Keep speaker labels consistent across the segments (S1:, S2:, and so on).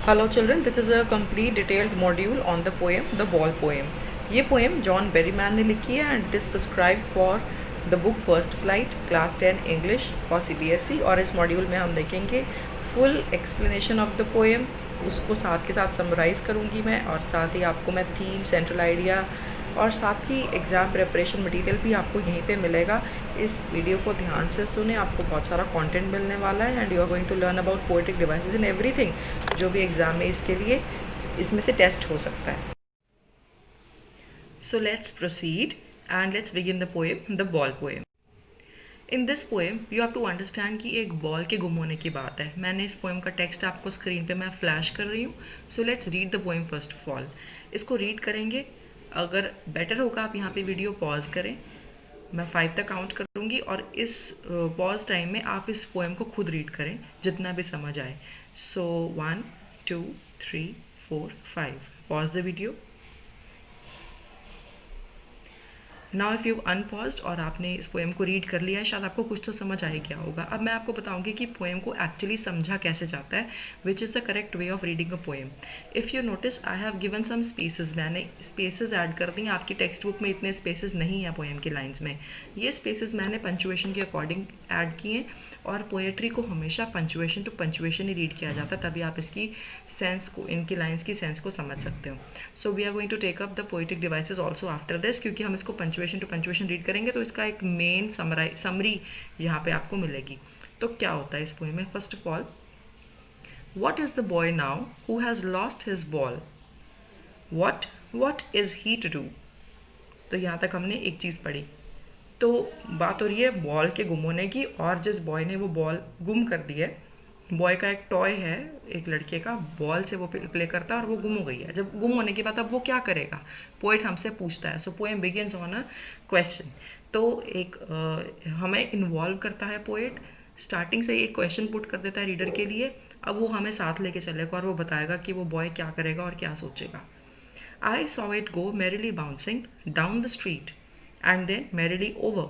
S1: Hello children, this is a complete detailed module on the poem The Ball Poem. ये poem John Berryman ने लिखी है and it is prescribe for the book first flight class 10 English for CBSE। और इस module में हम देखेंगे full explanation of the poem, उसको साथ के साथ समराइज़ करूँगी मैं, और साथ ही आपको मैं थीम, सेंट्रल आइडिया और साथ ही एग्ज़ाम प्रिपरेशन मटेरियल भी आपको यहीं पे मिलेगा। इस वीडियो को ध्यान से सुने, आपको बहुत सारा कंटेंट मिलने वाला है and you are going to learn about poetic devices in everything, जो भी एग्ज़ाम में इसके लिए इसमें से टेस्ट हो सकता है। So let's proceed and let's begin the poem the ball poem. In this poem you have to understand कि एक बॉल के गुम होने की बात है। मैंने इस पोएम का टेक्स्ट आपको स्क्रीन पे मैं फ्लैश कर रही हूँ। So let's read the poem first of all. इसको रीड करेंगे, अगर बेटर होगा आप यहाँ पे वीडियो पॉज करें, मैं 5 तक काउंट करूँगी और इस पॉज टाइम में आप इस पोएम को खुद रीड करें जितना भी समझ आए। So 1 2 3 4 5, pause the video. Now if you unpaused और आपने इस पोएम को रीड कर लिया है, शायद आपको कुछ तो समझ आ ही गया होगा। अब मैं आपको बताऊंगी कि पोएम को एक्चुअली समझा कैसे जाता है, which is the correct way of reading a poem. If you notice I have given some spaces, मैंने स्पेसेस ऐड कर दी। आपकी टेक्स्ट बुक में इतने स्पेसेस नहीं है पोएम की लाइन्स में, ये स्पेसेस मैंने पंचुएशन के अकॉर्डिंग ऐड किए हैं। और पोएट्री को हमेशा पंचुएशन टू पंचुएशन ही रीड किया जाता है, तभी आप इसकी सेंस को, इनकी लाइन्स की सेंस को समझ सकते हो। So we are going to take up the poetic devices also after this, क्योंकि हम इसको पंचुएशन टू पंचुएशन रीड करेंगे तो इसका एक मेन समरी यहाँ पे आपको मिलेगी। तो क्या होता है इस पोएम में? First of all, what is the boy now who has lost his ball, what is he to do. तो यहाँ तक हमने एक चीज़ पढ़ी। तो बात हो रही है बॉल के गुम होने की, और जिस बॉय ने वो बॉल गुम कर दी है, बॉय का एक टॉय है, एक लड़के का, बॉल से वो प्ले करता है और वो गुम हो गई है। जब गुम होने के बाद अब वो क्या करेगा, पोएट हमसे पूछता है। So poem begins on a question. तो एक हमें इन्वॉल्व करता है पोएट, स्टार्टिंग से एक क्वेश्चन पुट कर देता है रीडर के लिए। अब वो हमें साथ लेके चलेगा और वो बताएगा कि वो बॉय क्या करेगा और क्या सोचेगा। I saw it go merrily bouncing down the street and then merrily over.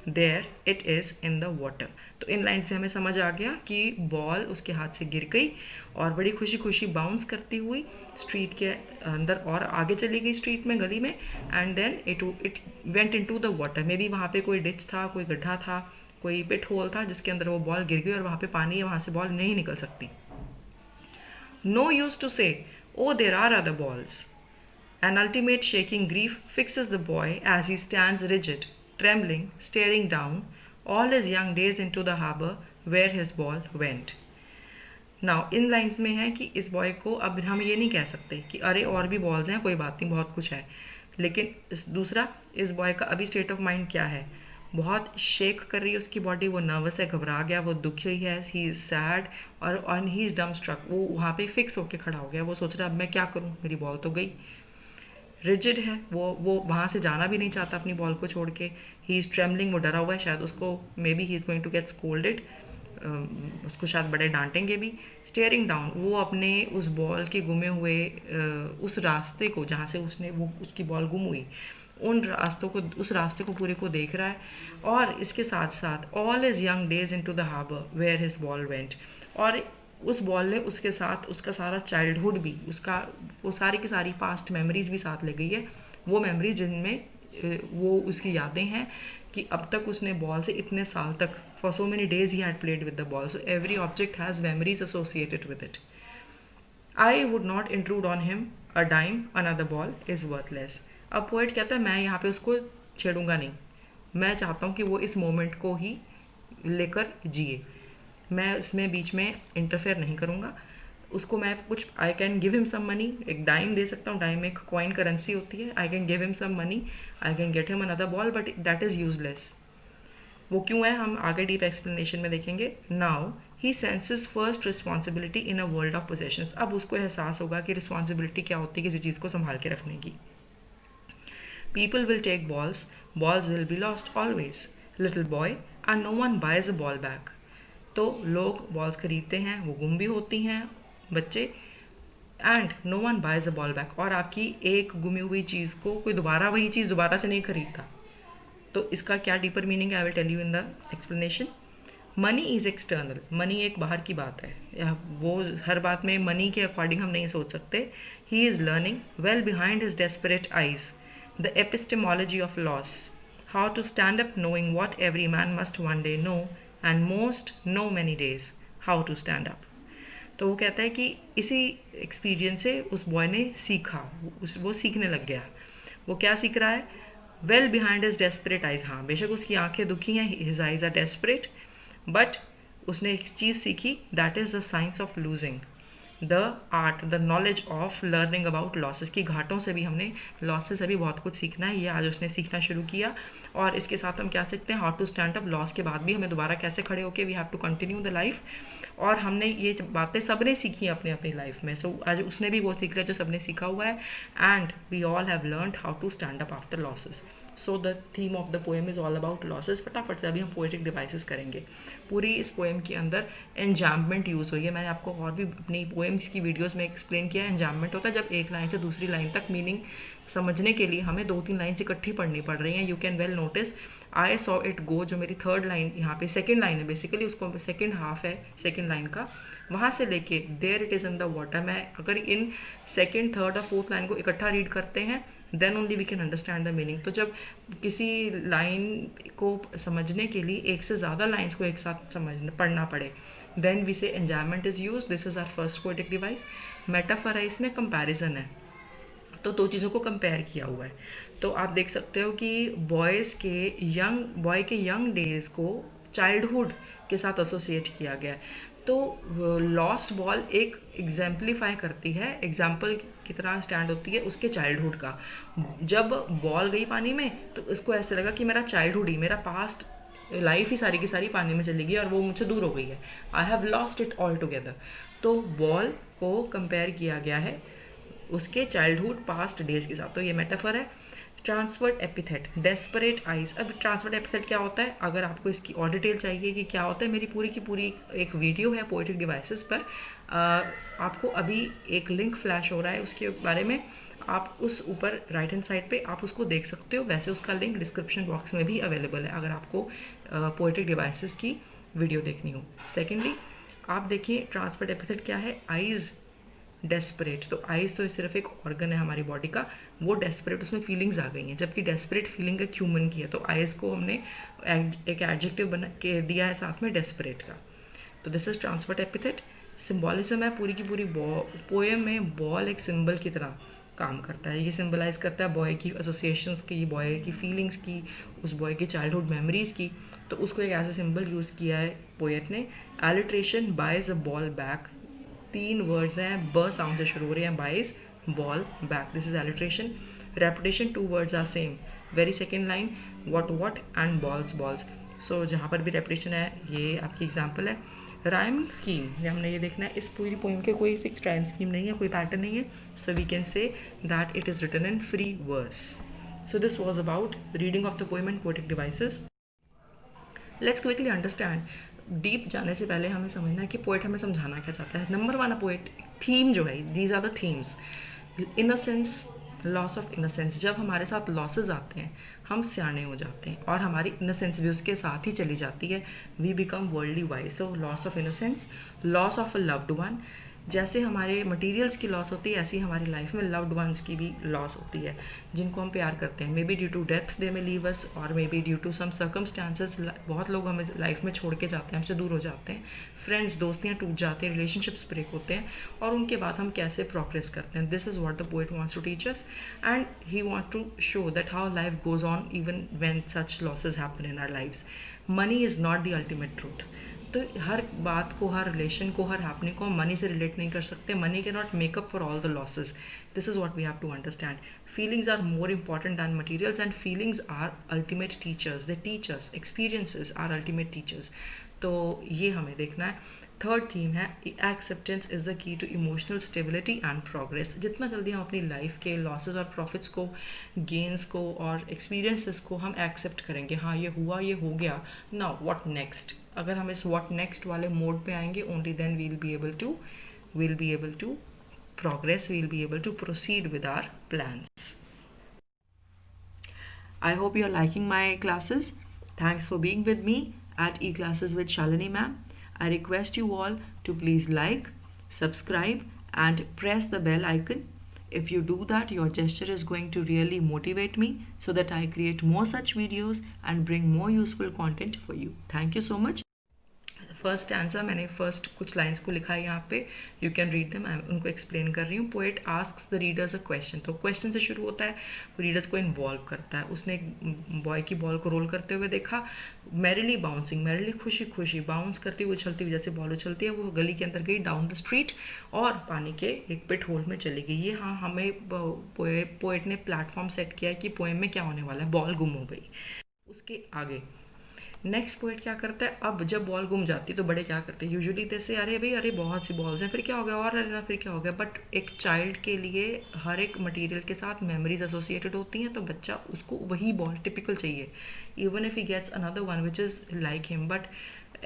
S1: There it is in the water. तो इन लाइन्स में हमें समझ आ गया कि बॉल उसके हाथ से गिर गई और बड़ी खुशी खुशी बाउंस करती हुई स्ट्रीट के अंदर और आगे चली गई स्ट्रीट में, गली में, and then it went into the water. Maybe वहाँ पे कोई डिच था, कोई गड्ढा था, कोई पिट होल था जिसके अंदर वो बॉल गिर गई और वहाँ पे पानी है, वहाँ से बॉल नहीं निकल सकती। No use to say, oh, there are other balls. An ultimate shaking grief fixes the boy as he stands rigid, trembling, staring down all his young days into the harbor where his ball went. Now in lines में है कि इस boy को अब हम ये नहीं कह सकते कि अरे और भी बॉल्स हैं, कोई बात नहीं, बहुत कुछ है। लेकिन दूसरा, इस बॉय का अभी स्टेट ऑफ माइंड क्या है? बहुत शेक कर रही है उसकी बॉडी, वो नर्वस है, घबरा गया, वो दुखी हुई है, ही इज़ सैड और ही इज़ डम स्ट्रक। वो वहाँ पे फिक्स होके खड़ा हो गया, वो सोच रहा है अब मैं क्या करूँ, मेरी बॉल तो गई। रिजिड है वो वहाँ से जाना भी नहीं चाहता अपनी बॉल को छोड़ के। ही इज़ ट्रेमलिंग, वो डरा हुआ है, शायद उसको maybe he is going to get scolded, उसको शायद बड़े डांटेंगे भी। स्टेयरिंग डाउन, वो अपने उस बॉल के गुमे हुए उस रास्ते को जहाँ से उसकी बॉल गुम हुई, उस रास्ते को पूरे को देख रहा है। और इसके साथ साथ all his young days into the harbour where his ball went, और उस बॉल ने उसके साथ उसका सारा चाइल्डहुड भी, उसका वो सारी की सारी पास्ट मेमोरीज भी साथ ले गई है। वो मेमोरीज जिनमें वो उसकी यादें हैं कि अब तक उसने बॉल से इतने साल तक, for so many days he had played with the ball, so every object has memories associated with it. I would not intrude on him a dime, another ball is worthless. अब poet कहता है मैं यहाँ पे उसको छेड़ूंगा नहीं, मैं चाहता हूँ कि वो इस मोमेंट को ही लेकर जिए, मैं इसमें बीच में इंटरफेयर नहीं करूँगा। उसको मैं कुछ, I can give him some money, एक डाइम दे सकता हूँ, डाइम एक कॉइन करेंसी होती है, I can give him some money, I can get him another ball, but that is useless. वो क्यों है हम आगे डीप एक्सप्लेनेशन में देखेंगे। Now he senses first responsibility in a world of possessions. अब उसको एहसास होगा कि रिस्पॉन्सिबिलिटी क्या होती है किसी चीज़ को संभाल के रखने की। People will take balls, balls will be lost always, little boy and no one buys a ball back. तो लोग बॉल्स खरीदते हैं, वो गुम भी होती हैं बच्चे, and no one buys a ball back, और आपकी एक गुमी हुई चीज़ को कोई दोबारा वही चीज़ दोबारा से नहीं खरीदता। तो इसका क्या डीपर मीनिंग है, I will tell you in the explanation. Money is external, money एक बाहर की बात है, या वो हर बात में मनी के अकॉर्डिंग हम नहीं सोच सकते. He is learning well behind his desperate eyes the epistemology of loss, how to stand up knowing what every man must one day know and most know many days how to stand up. तो वो कहता है कि इसी experience से उस boy ने सीखा, वो सीखने लग गया. वो क्या सीख रहा है? Well behind his desperate eyes. हाँ, बेशक उसकी आंखें दुखी हैं, his eyes are desperate, but उसने एक चीज़ सीखी, that is the science of losing, the art, the knowledge of learning about losses. की घाटों से भी हमने, लॉसेस से भी बहुत कुछ सीखना है, ये आज उसने सीखना शुरू किया. और इसके साथ हम क्या सीखते हैं? How to stand up. Loss के बाद भी हमें दोबारा कैसे खड़े होके we have to continue the life. और हमने ये बातें सबने सीखी हैं अपनी अपनी लाइफ में. सो आज उसने भी वो सीख लिया जो सबने सीखा हुआ है. And we all have learned how to stand up after losses. So the theme of the poem is all about losses. फटाफट से अभी हम पोएटिक डिवाइसेस करेंगे. पूरी इस पोएम के अंदर एंजाम्पमेंट यूज़ हुई है. मैंने आपको और भी अपनी पोएम्स की वीडियोस में एक्सप्लेन किया है. एंजाम्पमेंट होता है जब एक लाइन से दूसरी लाइन तक मीनिंग समझने के लिए हमें 2-3 लाइन्स इकट्ठी पढ़नी पड़ रही हैं. You can well notice I saw it go, जो मेरी थर्ड लाइन यहाँ पे सेकेंड लाइन है, बेसिकली उसको सेकेंड हाफ है सेकेंड लाइन का, वहाँ से लेके there it is in the water. मैं अगर इन सेकेंड, थर्ड और फोर्थ लाइन को इकट्ठा रीड करते हैं then only we can understand the meaning. तो जब किसी लाइन को समझने के लिए एक से ज़्यादा लाइन्स को एक साथ पढ़ना पड़े then we say enjoyment is use. This is our first poetic device. Metaphor है, इसमें कंपैरिजन है, तो दो चीज़ों को कंपेयर किया हुआ है. तो आप देख सकते हो कि बॉय के यंग डेज को चाइल्डहुड के साथ एसोसिएट किया गया है. तो लॉस्ट बॉल एक एग्जाम्पलीफाई करती है, एग्जाम्पल की तरह स्टैंड होती है उसके चाइल्डहुड का. जब बॉल गई पानी में तो उसको ऐसे लगा कि मेरा चाइल्डहुड ही, मेरा पास्ट लाइफ ही सारी की सारी पानी में चली गई और वो मुझसे दूर हो गई है. I have lost it all together. तो बॉल को कंपेयर किया गया है उसके चाइल्डहुड पास्ट डेज के साथ. तो ये मेटाफर है. Transferred epithet, desperate eyes. अब ट्रांसफर्ड एपिथेट क्या होता है? अगर आपको इसकी और डिटेल चाहिए कि क्या होता है, मेरी पूरी की पूरी एक वीडियो है पोएटिक डिवाइसेस पर. आपको अभी एक लिंक फ्लैश हो रहा है उसके बारे में, आप उस ऊपर राइट हैंड साइड पे आप उसको देख सकते हो. वैसे उसका लिंक डिस्क्रिप्शन बॉक्स में भी अवेलेबल है अगर आपको पोएटिक डिवाइसेस की वीडियो देखनी हो. सेकेंडली आप देखिए ट्रांसफर्ड एपिथेट क्या है? Eyes desperate. तो आइज़ तो सिर्फ एक ऑर्गन है हमारी बॉडी का, वो डेस्परेट, उसमें फीलिंग्स आ गई हैं, जबकि डेस्परेट फीलिंग एक ह्यूमन की है. तो आइज़ को हमने एक एडजेक्टिव बना के दिया है साथ में डेस्परेट का. तो this is transferred epithet. Symbolism है पूरी की पूरी. पोएम में बॉल एक सिंबल की तरह काम करता है. ये सिंबलाइज करता है बॉय की एसोसिएशंस की, बॉय की फीलिंग्स की, उस बॉय की चाइल्डहुड मेमोरीज की. तो उसको एक ऐसा सिंबल यूज़ किया है पोएट ने. Alliteration buys a ball back. 3 words हैं, ब साउंड से शुरू हो रहे हैं. Buys ball back, this is alliteration. Reputation 2 words are same. Very second line what and balls. So जहाँ पर भी रेपुटेशन है ये आपकी एग्जाम्पल है. राइमिंग स्कीम, हमने ये देखना है, इस पूरी पोएम के कोई फिक्स राइम स्कीम नहीं है, कोई पैटर्न नहीं है. So we can say that it is written in free verse. So this was about reading of the poem and poetic devices. Let's quickly understand. Deep जाने से पहले हमें समझना है कि पोएट हमें समझाना क्या चाहता है. नंबर 1 पोएट थीम जो है, these are the themes. Innocence, loss of innocence. जब हमारे साथ लॉसेज आते हैं हम सियाने हो जाते हैं और हमारी इनोसेंस भी उसके साथ ही चली जाती है. We become worldly wise. So loss of innocence. Loss of a loved one. जैसे हमारे मटेरियल्स की लॉस होती है ऐसी हमारी लाइफ में लव्ड वंस की भी लॉस होती है, जिनको हम प्यार करते हैं. May be due to death they may leave us और may be due to some circumstances. बहुत लोग हमें लाइफ में छोड़ के जाते हैं, हमसे दूर हो जाते हैं. फ्रेंड्स, दोस्तियाँ टूट जाते हैं, रिलेशनशिप्स ब्रेक होते हैं, और उनके बाद हम कैसे प्रोग्रेस करते हैं. This is what the poet wants to teach us and he wants to show that how life goes on even when such losses happen in our lives. Money is not the ultimate truth. तो हर बात को, हर relation को, हर happening को हम money से relate नहीं कर सकते. Money cannot make up for all the losses. This is what we have to understand. Feelings are more important than materials and feelings are ultimate teachers. They teach us. Experiences are ultimate teachers. तो ये हमें देखना है. Third theme है acceptance is the key to emotional stability and progress. जितना जल्दी हम अपनी लाइफ के लॉसेस और प्रॉफिट्स को, गेंस को और एक्सपीरियंसेस को हम एक्सेप्ट करेंगे, हाँ ये हुआ, ये हो गया, नाउ व्हाट नेक्स्ट. अगर हम इस व्हाट नेक्स्ट वाले मोड पे आएंगे only then we'll be able to progress, we'll be able to proceed with our plans. I hope you're liking my classes. Thanks for being with me at eClasses with Shalini ma'am. I request you all to please like, subscribe and press the bell icon. If you do that, your gesture is going to really motivate me so that I create more such videos and bring more useful content for you. Thank you so much. First answer मैंने first कुछ lines को लिखा है यहाँ पे, you can read them, मैं उनको explain कर रही हूँ. Poet asks the readers a question, तो क्वेश्चन से शुरू होता है, वो रीडर्स को इन्वॉल्व करता है. उसने एक बॉय की बॉल को रोल करते हुए देखा, मैरिली बाउंसिंग, मैरिली खुशी खुशी बाउंस करती हुई उछलती हुई, जैसे बॉल उछलती है, वो गली के अंदर गई डाउन द स्ट्रीट और पानी के एक पिट होल में चली गई. ये हाँ हमें पोएट ने प्लेटफॉर्म सेट किया है कि पोएम में क्या होने वाला है, बॉल गुम हो गई. उसके आगे नेक्स्ट पोएट क्या करता है, अब जब बॉल गुम जाती है तो बड़े क्या करते हैं, यूजुअली जैसे अरे भाई अरे बहुत सी बॉल्स हैं, फिर क्या हो गया और लेना, फिर क्या हो गया. बट एक चाइल्ड के लिए हर एक मटेरियल के साथ मेमोरीज एसोसिएटेड होती हैं, तो बच्चा उसको वही बॉल टिपिकल चाहिए, even if he gets another one which is like him. But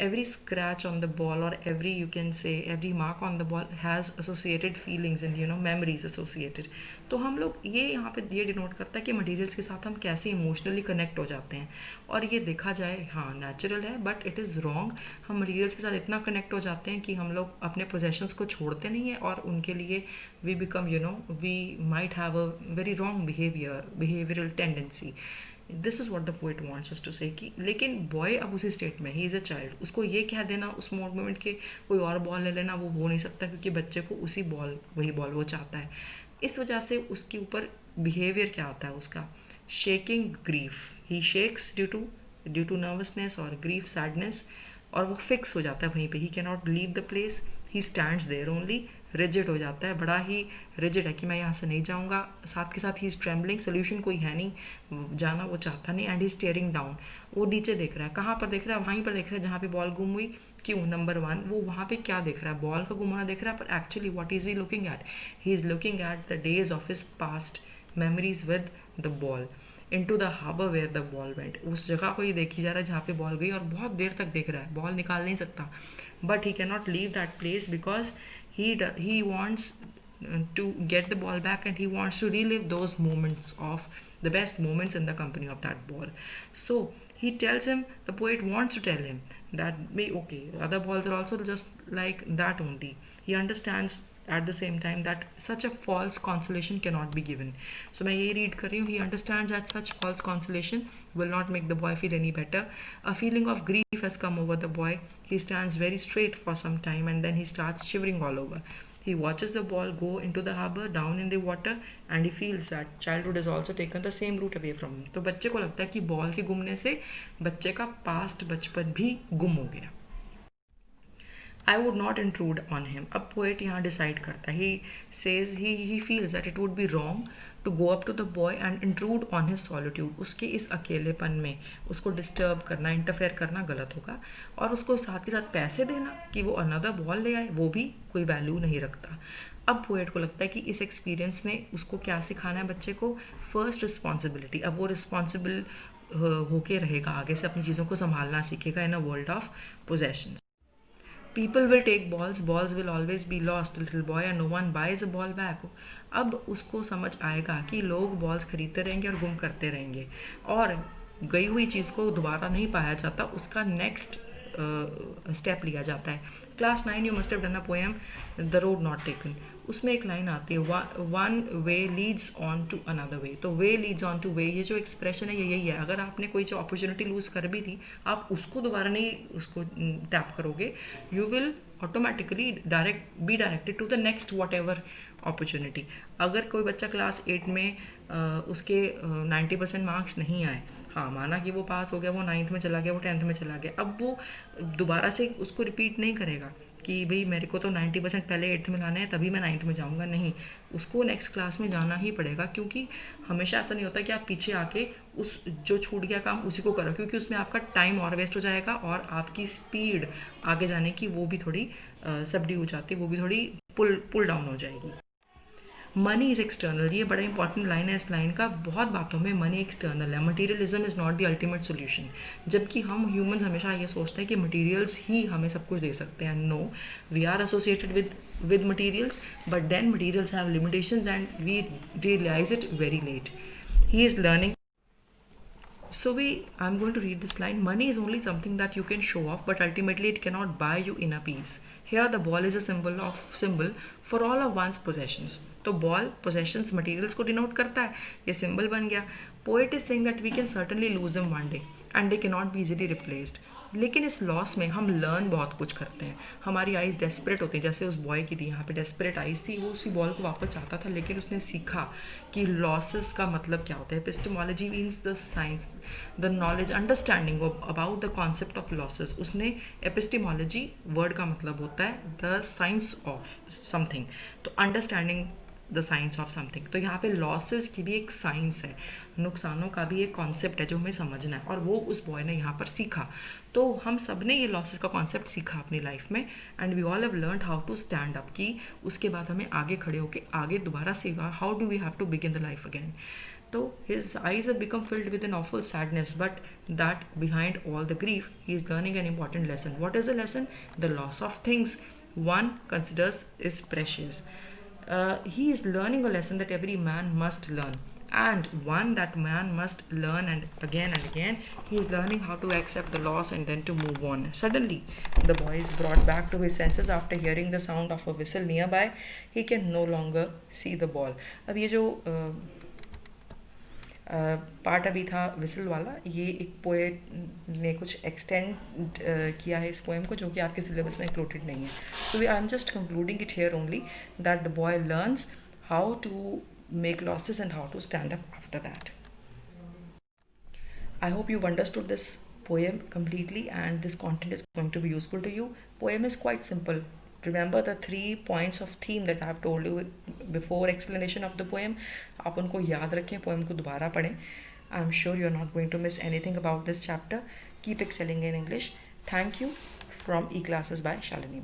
S1: every scratch on the ball, or every, you can say, every mark on the ball has associated feelings and memories associated. तो हम लोग ये यहाँ पे ये denote करता है कि मटेरियल्स के साथ हम कैसे इमोशनली कनेक्ट हो जाते हैं. और ये देखा जाए हाँ नेचुरल है, बट इट इज़ रॉन्ग. हम मटेरियल्स के साथ इतना कनेक्ट हो जाते हैं कि हम लोग अपने पोजेशंस को छोड़ते नहीं हैं, और उनके लिए we become we might have a very wrong behavioural tendency. This is what the poet wants us to say कि लेकिन बॉय अब उसी स्टेट में, ही इज़ अ चाइल्ड, उसको ये कह देना उस मोमेंट के कोई और बॉल ले लेना, वो हो नहीं सकता, क्योंकि बच्चे को उसी बॉल, वही बॉल वो चाहता है. इस वजह से उसके ऊपर बिहेवियर क्या आता है उसका, shaking grief, he shakes due to nervousness और ग्रीफ, सैडनेस, और वो फिक्स हो जाता है वहीं पे. He cannot leave the place, he stands there only, rigid हो जाता है, बड़ा ही रिजिड है कि मैं यहाँ से नहीं जाऊँगा. साथ के साथ ही इज ट्रेम्बलिंग, सोल्यूशन कोई है नहीं, जाना वो चाहता नहीं. एंड ही स्टेयरिंग डाउन, वो नीचे देख रहा है. कहाँ पर देख रहा है, वहीं पर देख रहा है जहाँ पे बॉल गुम हुई. क्यों, नंबर वन, वो वहाँ पे क्या देख रहा है, बॉल का गुम होना देख रहा है, पर actually what is he looking at, he is looking at the days of his past memories with the ball. Into the harbour where the ball went, उस जगह को ये देखी जा रहा है जहाँ पे बॉल गई, और बहुत देर तक देख रहा है, बॉल निकाल नहीं सकता. But he cannot leave that place because he wants to get the ball back, and he wants to relive those moments, of the best moments in the company of that ball. So he tells him, the poet wants to tell him that okay, other balls are also just like that only. He understands at the same time that such a false consolation cannot be given. So मैं ये read कर रही हूँ, he understands that such false consolation will not make the boy feel any better. A feeling of grief has come over the boy. He stands very straight for some time, and then he starts shivering all over. He watches the ball go into the harbor, down in the water, and he feels that childhood has also taken the same route away from him. तो बच्चे को लगता है कि ball के गुमने से बच्चे का पास्ट बचपन भी गुम हो गया. I would not intrude on him. अब पोएट यहाँ डिसाइड करता है, he says he feels that it would be wrong to go up to the boy and intrude on his solitude. उसके इस अकेलेपन में उसको डिस्टर्ब करना, इंटरफेयर करना गलत होगा. और उसको साथ के साथ पैसे देना कि वो अनदर बॉल ले आए, वो भी कोई वैल्यू नहीं रखता. अब पोएट को लगता है कि इस एक्सपीरियंस ने उसको क्या सिखाना है बच्चे को, फर्स्ट रिस्पॉन्सिबिलिटी. अब वो रिस्पॉन्सिबल होके रहेगा, आगे से अपनी चीज़ों को संभालना सीखेगा in a world of possessions. People will take balls, balls will always be lost, little boy, and no one buys a ball back. अब उसको समझ आएगा कि लोग बॉल्स खरीदते रहेंगे और गुम करते रहेंगे, और गई हुई चीज़ को दोबारा नहीं पाया जाता, उसका नेक्स्ट स्टेप लिया जाता है. Class 9 you must have done a poem the road not taken. उसमें एक लाइन आती है, one way leads on to another way. तो way leads on to way, ये जो एक्सप्रेशन है ये यही है. अगर आपने कोई जो अपॉर्चुनिटी लूज़ कर भी थी, आप उसको दोबारा नहीं उसको टैप करोगे, you will automatically be directed to the next whatever opportunity. अगर कोई बच्चा क्लास 8 में उसके 90% मार्क्स नहीं आए, हाँ माना कि वो पास हो गया, वो 9th में चला गया, वो 10th में चला गया, अब वो दोबारा से उसको रिपीट नहीं करेगा कि भाई मेरे को तो 90% पहले 8th में लाना है तभी मैं 9th में जाऊँगा. नहीं, उसको नेक्स्ट क्लास में जाना ही पड़ेगा, क्योंकि हमेशा ऐसा नहीं होता कि आप पीछे आके उस जो छूट गया काम उसी को करो, क्योंकि उसमें आपका टाइम और वेस्ट हो जाएगा, और आपकी स्पीड आगे जाने की वो भी थोड़ी सबडी हो जाती है, वो भी थोड़ी पुल डाउन हो जाएगी. मनी इज़ एक्सटर्नल, ये बड़ा इंपॉर्टेंट लाइन है. इस लाइन का बहुत बातों में मनी एक्सटर्नल है, materialism is not the ultimate solution. जबकि हम ह्यूमंस हमेशा ये सोचते हैं कि मटीरियल्स ही हमें सब कुछ दे सकते हैं. No, we are associated with materials, but then materials have limitations and we realize it very late. He is learning I'm going to read this line. Money is only something that you can show off, but ultimately it cannot buy you inner peace. Here the ball is a symbol for all of one's possessions. तो ball possessions materials को denote करता है, ये symbol बन गया. Poet is saying that we can certainly lose them one day and they cannot be easily replaced. लेकिन इस loss में हम लर्न बहुत कुछ करते हैं. हमारी आइज़ डेस्परेट होती हैं, जैसे उस बॉय की थी यहाँ पे डेस्परेट आइज़ थी, वो उसी बॉल को वापस चाहता था, लेकिन उसने सीखा कि लॉसेस का मतलब क्या होता है. Epistemology means the science, the knowledge, understanding about the concept of losses. उसने एपिस्टेमोलॉजी वर्ड का मतलब होता है द साइंस ऑफ समथिंग, तो understanding the science of something. तो यहाँ पे लॉसेस की भी एक साइंस है, नुकसानों का भी एक कॉन्सेप्ट है जो हमें समझना है, और वो उस बॉय ने यहाँ पर सीखा. तो हम सब ने ये लॉसेस का कॉन्सेप्ट सीखा अपनी लाइफ में, and we all have learned how to stand up, कि उसके बाद हमें आगे खड़े होकर आगे दोबारा से how do we have to begin the life again. So his eyes have become filled with an awful sadness, but that behind all the grief, he is learning an important lesson. What is the lesson? The loss of things one considers is precious. He is learning a lesson that every man must learn, and one that man must learn, and again he is learning how to accept the loss and then to move on. Suddenly the boy is brought back to his senses after hearing the sound of a whistle nearby. He can no longer see the ball. अब ये जो part अभी था whistle वाला, ये एक poet ने कुछ एक्सटेंड किया है इस पोएम को, जो कि आपके सिलेबस में इंक्लूडेड नहीं है. So I am just concluding it here only that the boy learns how to make losses and how to stand up after that. I hope you've understood this poem completely and this content is going to be useful to you. Poem is quite simple. Remember the 3 points of theme that I have told you before explanation of the poem. आप उनको याद रखें, poem को दोबारा पढ़ें. I'm sure you're not going to miss anything about this chapter. Keep excelling in English. Thank you from E-Classes by Shalini.